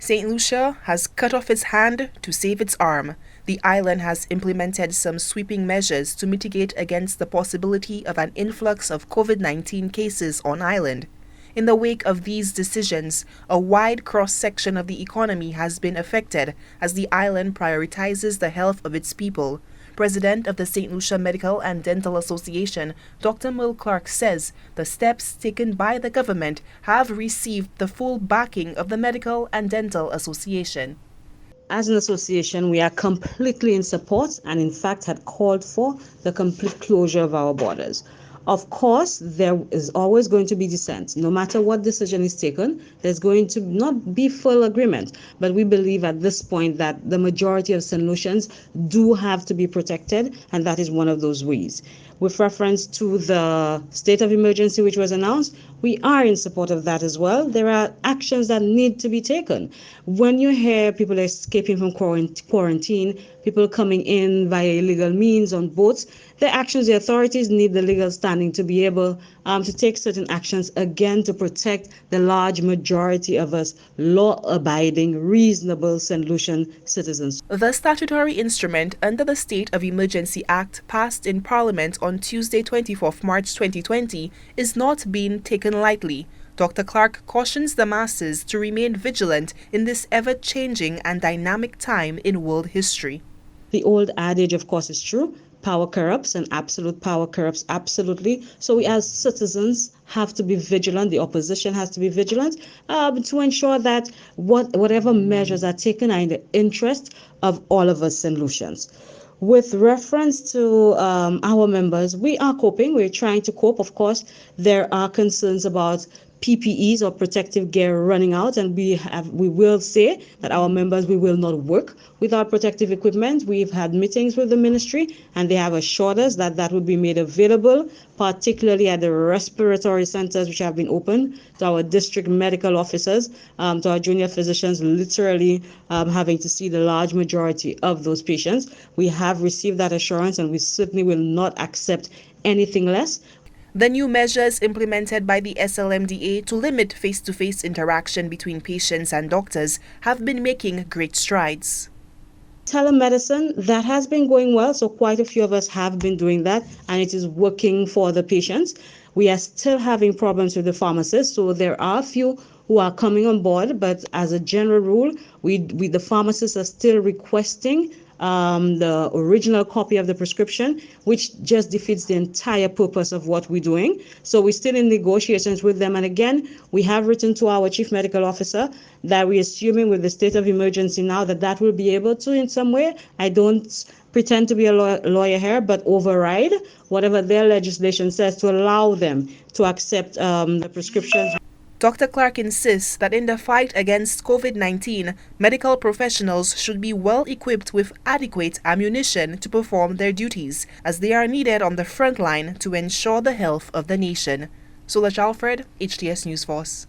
Saint Lucia has cut off its hand to save its arm. The island has implemented some sweeping measures to mitigate against the possibility of an influx of COVID-19 cases on island. In the wake of these decisions, a wide cross-section of the economy has been affected as the island prioritizes the health of its people. President of the Saint Lucia Medical and Dental Association, Dr. Merle Clark, says the steps taken by the government have received the full backing of the Medical and Dental Association. As an association, we are completely in support and in fact had called for the complete closure of our borders. Of course, there is always going to be dissent. No matter what decision is taken, there's going to not be full agreement. But we believe at this point that the majority of St. Lucians do have to be protected, and that is one of those ways. With reference to the state of emergency which was announced, we are in support of that as well. There are actions that need to be taken. When you hear people escaping from quarantine, people coming in via illegal means on boats, the actions, the authorities need the legal standing to be able to take certain actions, again, to protect the large majority of us law-abiding, reasonable St. Lucian citizens. The statutory instrument under the State of Emergency Act passed in Parliament on Tuesday, 24th March 2020, is not being taken lightly. Dr. Clark cautions the masses to remain vigilant in this ever-changing and dynamic time in world history. The old adage, of course, is true. Power corrupts, and absolute power corrupts absolutely. So we as citizens have to be vigilant. The opposition has to be vigilant to ensure that whatever measures are taken are in the interest of all of us St. Lucians. With reference to our members, we are coping. We're trying to cope. Of course, there are concerns about PPEs or protective gear running out, and we will say that our members, we will not work without protective equipment. We've had meetings with the ministry, and they have assured us that that would be made available, particularly at the respiratory centers which have been opened, to our district medical officers, to our junior physicians, literally having to see the large majority of those patients. We have received that assurance, and we certainly will not accept anything less. The new measures implemented by the Slmda to limit face-to-face interaction between patients and doctors have been making great strides. Telemedicine, that has been going well, so quite a few of us have been doing that, and it is working for the patients. We are still having problems with the pharmacists, so there are a few who are coming on board, but as a general rule, the pharmacists are still requesting the original copy of the prescription, which just defeats the entire purpose of what we're doing. So we're still in negotiations with them. And again, we have written to our chief medical officer that we're assuming with the state of emergency now that will be able to, in some way, I don't pretend to be a lawyer here, but override whatever their legislation says to allow them to accept the prescriptions. Dr. Clark insists that in the fight against COVID-19, medical professionals should be well equipped with adequate ammunition to perform their duties, as they are needed on the front line to ensure the health of the nation. Solange Alfred, HTS News Force.